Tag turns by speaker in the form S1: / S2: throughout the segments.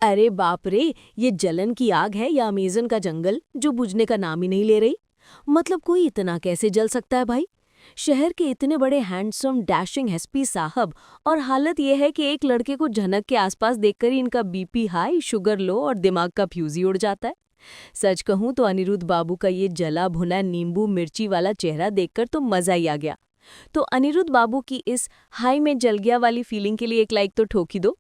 S1: अरे बाप रे! ये जलन की आग है या अमेज़न का जंगल जो बुझने का नाम ही नहीं ले रही। मतलब कोई इतना कैसे जल सकता है भाई? शहर के इतने बड़े हैंडसम डैशिंग एसपी साहब और हालत ये है कि एक लड़के को झनक के आसपास देखकर ही इनका बीपी हाई, शुगर लो और दिमाग का फ्यूज ही उड़ जाता है। सच कहूं तो अनिरुद्ध बाबू का ये जला भुना नींबू मिर्ची वाला चेहरा देखकर तो मजा ही आ गया। तो अनिरुद्ध बाबू की इस हाई में जल गया वाली फीलिंग के लिए एक लाइक तो ठोक ही दो।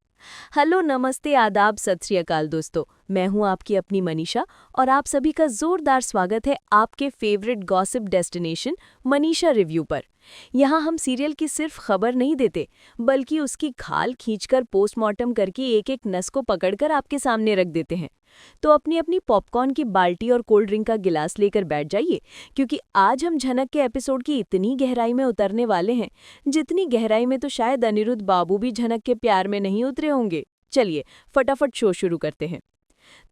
S1: हेलो नमस्ते आदाब सत श्री अकाल दोस्तों, मैं हूं आपकी अपनी मनीषा और आप सभी का जोरदार स्वागत है आपके favourite gossip destination Manisha review पर। यहां हम सीरियल की सिर्फ खबर नहीं देते बल्कि उसकी खाल खींचकर पोस्टमार्टम करके एक एक नस को पकड़कर आपके सामने रख देते हैं। तो अपनी अपनी पॉपकॉर्न की बाल्टी और कोल्ड ड्रिंक का गिलास लेकर बैठ जाइए, क्योंकि आज हम झनक के एपिसोड की इतनी गहराई में उतरने वाले हैं जितनी गहराई में तो शायद अनिरुद्ध बाबू भी झनक के प्यार में नहीं उतरे होंगे। चलिए फटाफट शो शुरू करते हैं।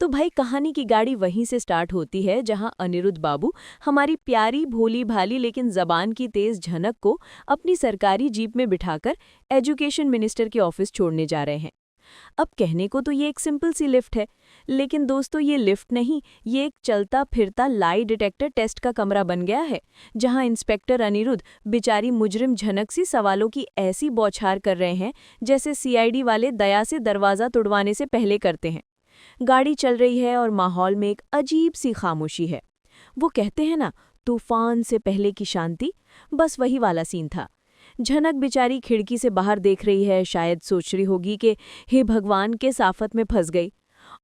S1: तो भाई कहानी की गाड़ी वहीं से स्टार्ट होती है जहां अनिरुद्ध बाबू हमारी प्यारी भोली भाली लेकिन जबान की तेज झनक को अपनी सरकारी जीप में बिठाकर एजुकेशन मिनिस्टर के ऑफिस छोड़ने जा रहे हैं। अब कहने को तो ये एक सिंपल सी लिफ्ट है, लेकिन दोस्तों ये लिफ्ट नहीं, ये एक चलता फिरता लाई डिटेक्टर टेस्ट का कमरा बन गया है, जहां इंस्पेक्टर अनिरुद्ध बेचारी मुजरिम झनक सी सवालों की ऐसी बौछार कर रहे हैं जैसे सीआईडी वाले दया से दरवाजा तुड़वाने से पहले करते हैं। गाड़ी चल रही है और माहौल में एक अजीब सी खामोशी है। वो कहते हैं ना, तूफान से पहले की शांति, बस वही वाला सीन था। झनक बेचारी खिड़की से बाहर देख रही है, शायद सोच रही होगी कि हे भगवान के साफत में फंस गई।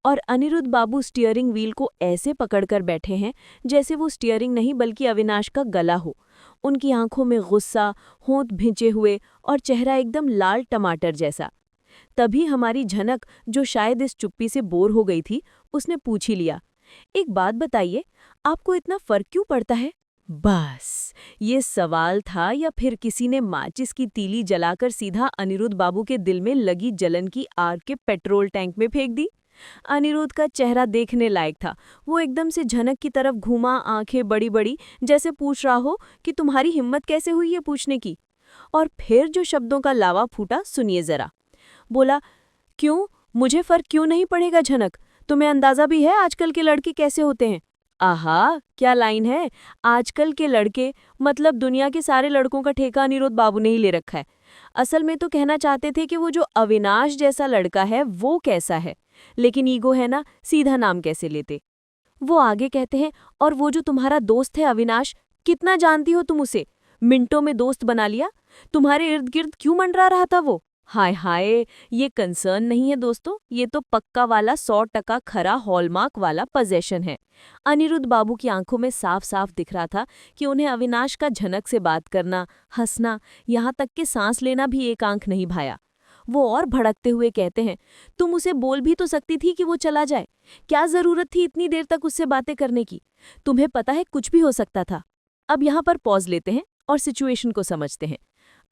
S1: और अनिरुद्ध बाबू स्टीयरिंग व्हील को ऐसे पकड़कर बैठे हैं जैसे वो स्टीयरिंग नहीं बल्कि अविनाश का गला हो। उनकी आंखों में गुस्सा, होंठ भिंचे हुए और चेहरा एकदम लाल टमाटर जैसा। तभी हमारी झनक, जो शायद इस चुप्पी से बोर हो गई थी, उसने पूछ ही लिया, एक बात बताइए, आपको इतना फर्क क्यों पड़ता है? बस ये सवाल था या फिर किसी ने माचिस की तीली जलाकर सीधा अनिरुद्ध बाबू के दिल में लगी जलन की आग के पेट्रोल टैंक में फेंक दी। अनिरुद्ध का चेहरा देखने लायक था। वो एकदम से झनक की तरफ घूमा, आंखें बड़ी बड़ी, जैसे पूछ रहा हो कि तुम्हारी हिम्मत कैसे हुई ये पूछने की। और फिर जो शब्दों का लावा फूटा, सुनिए जरा। बोला, क्यों, मुझे फर्क क्यों नहीं पड़ेगा झनक? तुम्हें अंदाजा भी है आजकल के लड़के कैसे होते हैं? आहा, क्या लाइन है। आजकल के लड़के मतलब दुनिया के सारे लड़कों का ठेका अनिरुद्ध बाबू ने ही ले रखा है। असल में तो कहना चाहते थे कि वो जो अविनाश जैसा लड़का है वो कैसा है, लेकिन ईगो है ना, सीधा नाम कैसे लेते। वो आगे कहते हैं, और वो जो तुम्हारा दोस्त है अविनाश, कितना जानती हो तुम उसे? मिनटों में दोस्त बना लिया। तुम्हारे इर्द गिर्द क्यों मंडरा रहा था वो? हाय हाय, ये कंसर्न नहीं है दोस्तों, ये तो पक्का वाला 100% खरा हॉलमार्क वाला पजेशन है। अनिरुद्ध बाबू की आंखों में साफ साफ दिख रहा था कि उन्हें अविनाश का झनक से बात करना, हंसना, यहाँ तक कि सांस लेना भी एक आंख नहीं भाया। वो और भड़कते हुए कहते हैं, तुम उसे बोल भी तो सकती थी कि वो चला जाए। क्या जरूरत थी इतनी देर तक उससे बातें करने की? तुम्हें पता है कुछ भी हो सकता था। अब यहाँ पर पॉज लेते हैं और सिचुएशन को समझते हैं।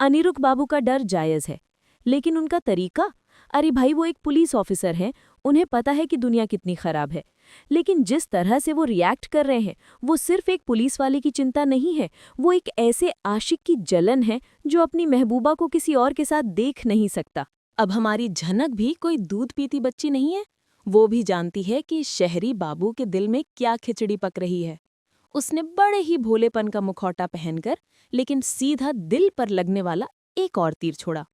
S1: अनिरुद्ध बाबू का डर जायज है, लेकिन उनका तरीका, अरे भाई वो एक पुलिस ऑफिसर हैं, उन्हें पता है कि दुनिया कितनी खराब है। लेकिन जिस तरह से वो रिएक्ट कर रहे हैं, वो सिर्फ एक पुलिस वाले की चिंता नहीं है, वो एक ऐसे आशिक की जलन है जो अपनी महबूबा को किसी और के साथ देख नहीं सकता। अब हमारी झनक भी कोई दूध पीती बच्ची नहीं है। वो भी जानती है कि शहरी बाबू के दिल में क्या खिचड़ी पक रही है। उसने बड़े ही भोलेपन का मुखौटा पहनकर लेकिन सीधा दिल पर लगने वाला एक और तीर छोड़ा।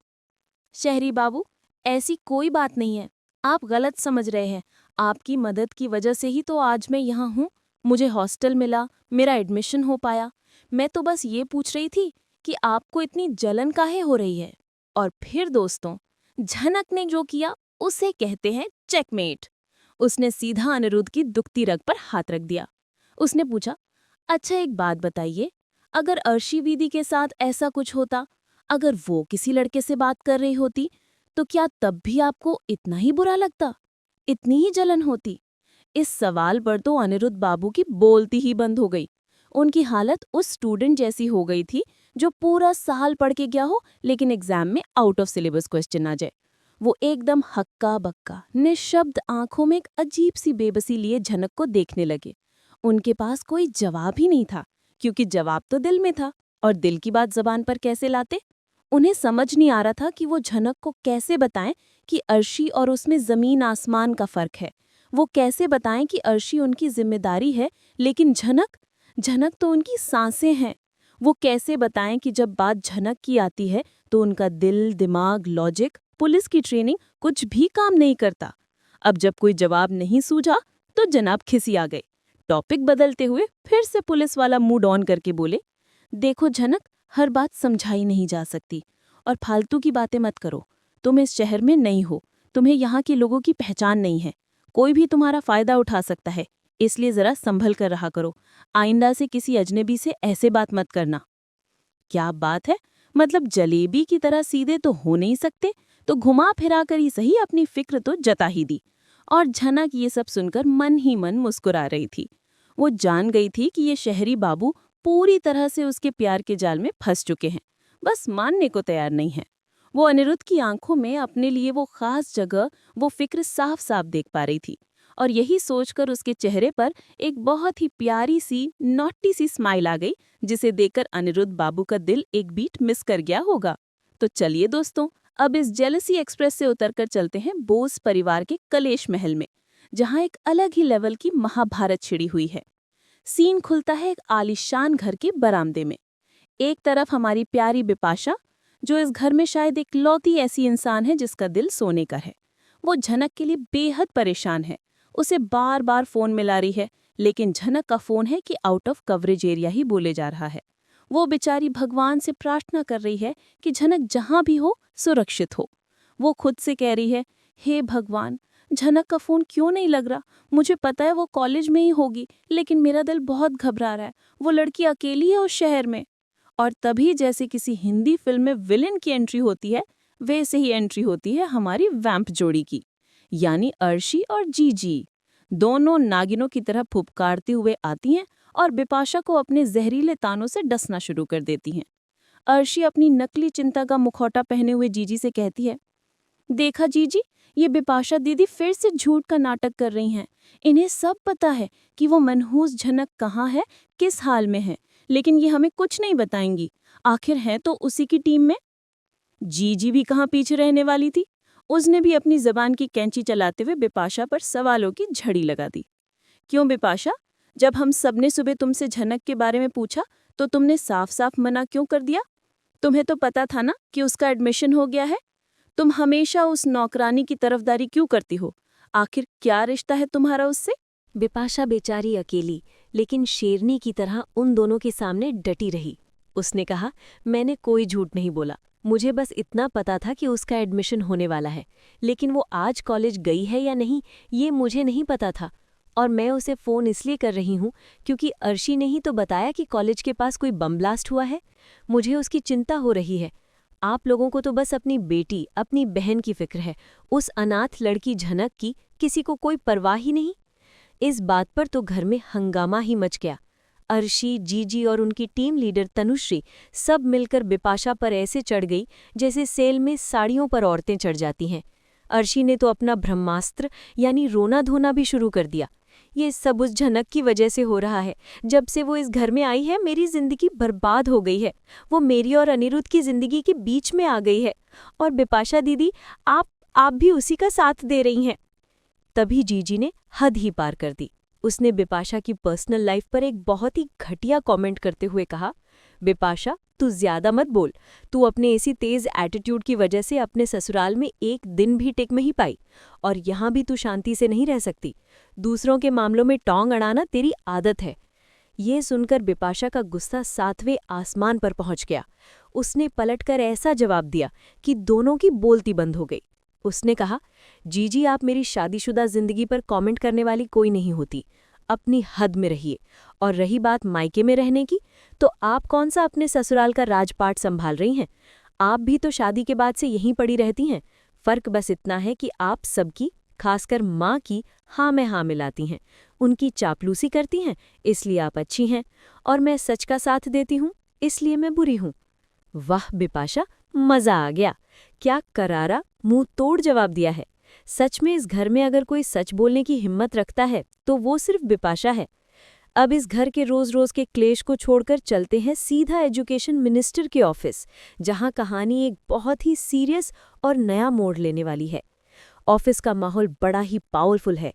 S1: शहरी बाबू, ऐसी कोई बात नहीं है, आप गलत समझ रहे हैं। आपकी मदद की वजह से ही तो आज मैं यहाँ हूँ। मुझे हॉस्टल मिला, मेरा एडमिशन हो पाया। मैं तो बस ये पूछ रही थी कि आपको इतनी जलन काहे हो रही है। और फिर दोस्तों, झनक ने जो किया उसे कहते हैं चेकमेट। उसने सीधा अनिरुद्ध की दुखती रग पर हाथ रख दिया। उसने पूछा, अच्छा एक बात बताइए, अगर अर्शी वीदी के साथ ऐसा कुछ होता, अगर वो किसी लड़के से बात कर रही होती, तो क्या तब भी आपको इतना ही बुरा लगता, इतनी ही जलन होती? इस सवाल पर तो अनिरुद्ध बाबू की बोलती ही बंद हो गई। उनकी हालत उस स्टूडेंट जैसी हो गई थी जो पूरा साल पढ़ के गया हो लेकिन एग्जाम में आउट ऑफ सिलेबस क्वेश्चन आ जाए। वो एकदम हक्का बक्का निशब्द आंखों में एक अजीब सी बेबसी लिए झनक को देखने लगे। उनके पास कोई जवाब ही नहीं था, क्योंकि जवाब तो दिल में था, और दिल की बात जबान पर कैसे लाते?
S2: उन्हें समझ नहीं आ रहा था कि वो झनक को कैसे बताएं कि अर्शी और उसमें ज़मीन आसमान का फ़र्क है। वो कैसे बताएं कि अर्शी उनकी जिम्मेदारी है, लेकिन झनक झनक तो उनकी सांसें हैं। वो कैसे बताएं कि जब बात झनक की आती है तो उनका दिल, दिमाग, लॉजिक, पुलिस की ट्रेनिंग कुछ भी काम नहीं करता। अब जब कोई जवाब नहीं सूझा तो जनाब खिसिया गए। टॉपिक बदलते हुए फिर से पुलिस वाला मूड ऑन करके बोले, देखो झनक, हर बात समझाई नहीं जा सकती और फालतू की बातें मत करो। तुम इस शहर में नहीं हो, तुम्हें यहाँ के लोगों की पहचान नहीं है। कोई भी तुम्हारा फायदा उठा सकता है, इसलिए जरा संभल कर रहा करो। आइंदा से किसी अजनबी से ऐसे बात मत करना। क्या बात है, मतलब जलेबी की तरह सीधे तो हो नहीं सकते, तो घुमा फिरा कर ही सही अपनी फिक्र तो जता ही दी। और झनक ये सब सुनकर मन ही मन मुस्कुरा रही थी। वो जान गई थी कि ये शहरी बाबू पूरी तरह से उसके प्यार के जाल में फंस चुके हैं, बस मानने को तैयार नहीं है। वो अनिरुद्ध की आंखों में अपने लिए वो खास जगह, वो फिक्र साफ साफ देख पा रही थी। और यही सोचकर उसके चेहरे पर एक बहुत ही प्यारी सी नॉटी सी स्माइल आ गई, जिसे देखकर अनिरुद्ध बाबू का दिल एक बीट मिस कर गया होगा। तो चलिए दोस्तों, अब इस जेलसी एक्सप्रेस से उतरकर चलते हैं बोस परिवार के कलेश महल में, जहां एक अलग ही लेवल की महाभारत छिड़ी हुई है। सीन खुलता है एक आलीशान घर के बरामदे में। एक तरफ हमारी प्यारी बिपाशा, जो इस घर में शायद एक लौती ऐसी इंसान है जिसका दिल सोने का है। वो झनक के लिए बेहद परेशान है, उसे बार बार फोन मिला रही है, लेकिन झनक का फोन है कि आउट ऑफ कवरेज एरिया ही बोले जा रहा है। वो बेचारी भगवान से प्रार्थना कर रही है कि झनक जहां भी हो सुरक्षित हो। वो खुद से कह रही है, हे भगवान, झनक का फोन क्यों नहीं लग रहा? मुझे पता है वो कॉलेज में ही होगी, लेकिन मेरा दिल बहुत घबरा रहा है। वो लड़की अकेली है उस शहर में। और तभी जैसे किसी हिंदी फिल्म में विलेन की एंट्री होती है, वैसे ही एंट्री होती है हमारी वैम्प जोड़ी की, यानी अर्शी और जीजी। दोनों नागिनों की तरह फुफकारते हुए आती हैं और बिपाशा को अपने जहरीले तानों से डसना शुरू कर देती हैं। अर्शी अपनी नकली चिंता का मुखौटा पहने हुए जीजी से कहती है, देखा जीजी, ये बिपाशा दीदी फिर से झूठ का नाटक कर रही हैं। इन्हें सब पता है कि वो मनहूस झनक कहाँ है, किस हाल में है, लेकिन ये हमें कुछ नहीं बताएंगी। आखिर है तो उसी की टीम में। जीजी भी कहाँ पीछे रहने वाली थी। उसने भी अपनी जबान की कैंची चलाते हुए बिपाशा पर सवालों की झड़ी लगा दी। क्यों बिपाशा, जब हम सबने सुबह तुमसे झनक के बारे में पूछा तो तुमने साफ साफ मना क्यों कर दिया? तुम्हें तो पता था ना कि उसका एडमिशन हो गया है। तुम हमेशा उस नौकरानी की तरफदारी क्यों करती हो? आखिर क्या रिश्ता है तुम्हारा उससे?
S1: बिपाशा बेचारी अकेली लेकिन शेरनी की तरह उन दोनों के सामने डटी रही। उसने कहा, मैंने कोई झूठ नहीं बोला। मुझे बस इतना पता था कि उसका एडमिशन होने वाला है, लेकिन वो आज कॉलेज गई है या नहीं ये मुझे नहीं पता था। और मैं उसे फ़ोन इसलिए कर रही हूँ क्योंकि अर्शी ने ही तो बताया कि कॉलेज के पास कोई बम ब्लास्ट हुआ है। मुझे उसकी चिंता हो रही है। आप लोगों को तो बस अपनी बेटी, अपनी बहन की फिक्र है। उस अनाथ लड़की झनक की किसी को कोई परवाह ही नहीं। इस बात पर तो घर में हंगामा ही मच गया। अर्शी, जीजी और उनकी टीम लीडर तनुश्री सब मिलकर बिपाशा पर ऐसे चढ़ गई जैसे सेल में साड़ियों पर औरतें चढ़ जाती हैं। अर्शी ने तो अपना ब्रह्मास्त्र यानी रोना धोना भी शुरू कर दिया। ये सब उस झनक की वजह से हो रहा है। जब से वो इस घर में आई है मेरी जिंदगी बर्बाद हो गई है। वो मेरी और अनिरुद्ध की जिंदगी के बीच में आ गई है। और बिपाशा दीदी, आप भी उसी का साथ दे रही हैं। तभी जीजी ने हद ही पार कर दी। उसने बिपाशा की पर्सनल लाइफ पर एक बहुत ही घटिया कमेंट करते हुए कहा, बिपाशा, तू ज्यादा मत बोल। तू अपने इसी तेज एटीट्यूड की वजह से अपने ससुराल में एक दिन भी टिक नहीं पाई, और यहाँ भी तू शांति से नहीं रह सकती। दूसरों के मामलों में टोंग अड़ाना तेरी आदत है। ये सुनकर बिपाशा का गुस्सा 7वें आसमान पर पहुंच गया। उसने पलटकर ऐसा जवाब दिया कि दोनों की बोलती बंद हो गई। उसने कहा, जीजी, आप मेरी शादीशुदा जिंदगी पर कमेंट करने वाली कोई नहीं होती। अपनी हद में रहिए। और रही बात मायके में रहने की, तो आप कौन सा अपने ससुराल का राजपाट संभाल रही हैं? आप भी तो शादी के बाद से यहीं पड़ी रहती हैं। फर्क बस इतना है कि आप सबकी, खासकर माँ की, हाँ में हाँ मिलाती हैं, उनकी चापलूसी करती हैं, इसलिए आप अच्छी हैं, और मैं सच का साथ देती हूँ, इसलिए मैं बुरी हूँ। वाह बिपाशा, मजा आ गया। क्या करारा, मुंह तोड़ जवाब दिया है। सच में इस घर में अगर कोई सच बोलने की हिम्मत रखता है तो वो सिर्फ बिपाशा है। अब इस घर के रोज रोज के क्लेश को छोड़कर चलते हैं सीधा एजुकेशन मिनिस्टर के ऑफिस, जहां कहानी एक बहुत ही सीरियस और नया मोड़ लेने वाली है। ऑफिस का माहौल बड़ा ही पावरफुल है।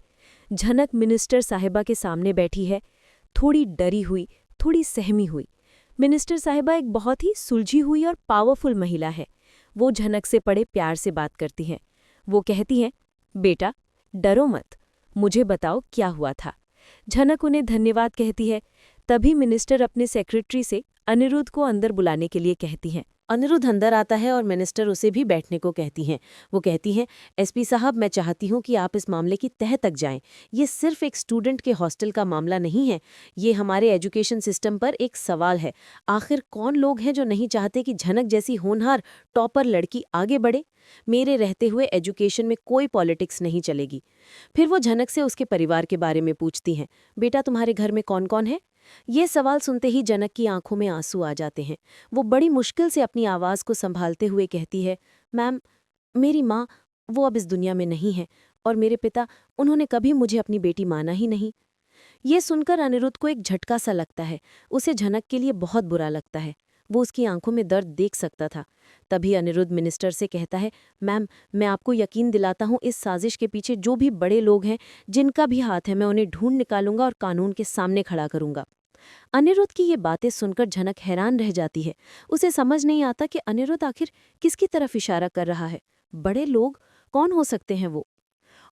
S1: झनक मिनिस्टर साहिबा के सामने बैठी है, थोड़ी डरी हुई, थोड़ी सहमी हुई। मिनिस्टर साहिबा एक बहुत ही सुलझी हुई और पावरफुल महिला है। वो झनक से बड़े प्यार से बात करती हैं। वो कहती हैं, बेटा डरो मत, मुझे बताओ क्या हुआ था। झनक उन्हें धन्यवाद कहती है। तभी मिनिस्टर अपने सेक्रेटरी से अनिरुद्ध को अंदर बुलाने के लिए कहती हैं।
S2: अनिरुद्ध अंदर आता है और मिनिस्टर उसे भी बैठने को कहती हैं। वो कहती हैं, एसपी साहब, मैं चाहती हूँ कि आप इस मामले की तह तक जाएं। ये सिर्फ एक स्टूडेंट के हॉस्टल का मामला नहीं है, ये हमारे एजुकेशन सिस्टम पर एक सवाल है। आखिर कौन लोग हैं जो नहीं चाहते कि झनक जैसी होनहार टॉपर लड़की आगे बढ़े? मेरे रहते हुए एजुकेशन में कोई पॉलिटिक्स नहीं चलेगी। फिर वो झनक से उसके परिवार के बारे में पूछती हैं। बेटा, तुम्हारे घर में कौन कौन है? ये सवाल सुनते ही जनक की आंखों में आंसू आ जाते हैं। वो बड़ी मुश्किल से अपनी आवाज़ को संभालते हुए कहती है, मैम, मेरी माँ, वो अब इस दुनिया में नहीं है, और मेरे पिता, उन्होंने कभी मुझे अपनी बेटी माना ही नहीं। ये सुनकर अनिरुद्ध को एक झटका सा लगता है। उसे झनक के लिए बहुत बुरा लगता है। वो उसकी आंखों में दर्द देख सकता था। तभी अनिरुद्ध मिनिस्टर से कहता है, मैम, मैं आपको यकीन दिलाता हूँ, इस साजिश के पीछे जो भी बड़े लोग हैं, जिनका भी हाथ है, मैं उन्हें ढूंढ निकालूंगा और कानून के सामने खड़ा करूंगा। अनिरुद्ध की ये बातें सुनकर झनक हैरान रह जाती है। उसे समझ नहीं आता कि अनिरुद्ध आखिर किसकी तरफ इशारा कर रहा है। बड़े लोग कौन हो सकते हैं वो?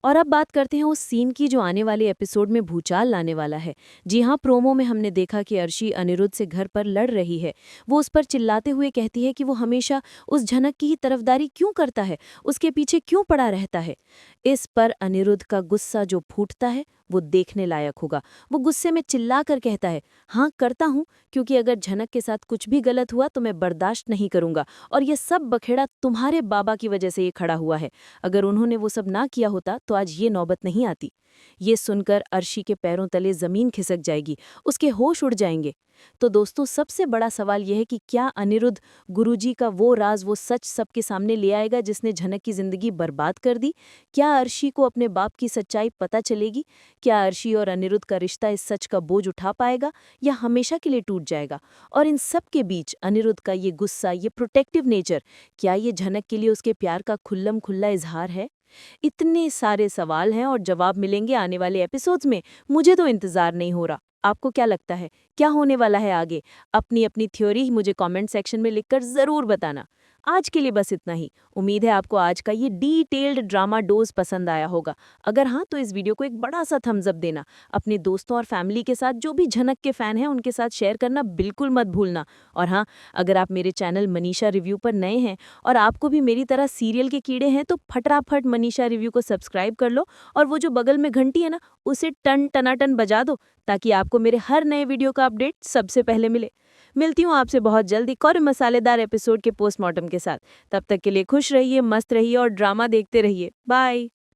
S2: और अब बात करते हैं उस सीन की जो आने वाले एपिसोड में भूचाल लाने वाला है। जी हाँ, प्रोमो में हमने देखा कि अर्शी अनिरुद्ध से घर पर लड़ रही है। वो उस पर चिल्लाते हुए कहती है कि वो हमेशा उस झनक की ही तरफदारी क्यों करता है, उसके पीछे क्यों पड़ा रहता है। इस पर अनिरुद्ध का गुस्सा जो फूटता है वो देखने लायक होगा। वो गुस्से में चिल्ला कर कहता है, हाँ करता हूँ, क्योंकि अगर झनक के साथ कुछ भी गलत हुआ तो मैं बर्दाश्त नहीं करूंगा, और ये सब बखेड़ा तुम्हारे बाबा की वजह से ये खड़ा हुआ है। अगर उन्होंने वो सब ना किया होता तो आज ये नौबत नहीं आती। ये सुनकर अर्शी के पैरों तले जमीन खिसक जाएगी, उसके होश उड़ जाएंगे। तो दोस्तों, सबसे बड़ा सवाल यह है कि क्या अनिरुद्ध गुरुजी का वो राज, वो सच सबके सामने ले आएगा जिसने झनक की जिंदगी बर्बाद कर दी? क्या अर्शी को अपने बाप की सच्चाई पता चलेगी? क्या अर्शी और अनिरुद्ध का रिश्ता इस सच का बोझ उठा पाएगा या हमेशा के लिए टूट जाएगा? और इन सब के बीच अनिरुद्ध का ये गुस्सा, ये प्रोटेक्टिव नेचर, क्या ये झनक के लिए उसके प्यार का खुल्लम खुल्ला इजहार है? इतने सारे सवाल हैं और जवाब मिलेंगे आने वाले एपिसोड्स में। मुझे तो इंतजार नहीं हो रहा। आपको क्या लगता है, क्या होने वाला है आगे? अपनी अपनी थ्योरी मुझे कमेंट सेक्शन में लिखकर ज़रूर बताना। आज के लिए बस इतना ही। उम्मीद है आपको आज का ये डिटेल्ड ड्रामा डोज पसंद आया होगा। अगर हाँ, तो इस वीडियो को एक बड़ा सा थम्स अप देना। अपने दोस्तों और फैमिली के साथ, जो भी झनक के फ़ैन हैं, उनके साथ शेयर करना बिल्कुल मत भूलना। और हाँ, अगर आप मेरे चैनल मनीषा रिव्यू पर नए हैं और आपको भी मेरी तरह सीरियल के कीड़े हैं, तो फटाफट मनीषा रिव्यू को सब्सक्राइब कर लो, और वो जो बगल में घंटी है ना, उसे टन टनाटन बजा दो, ताकि आपको मेरे हर नए वीडियो का अपडेट सबसे पहले मिले। मिलती हूँ आपसे बहुत जल्द एक और मसालेदार एपिसोड के पोस्टमार्टम के साथ। तब तक के लिए खुश रहिए, मस्त रहिए और ड्रामा देखते रहिए। बाय।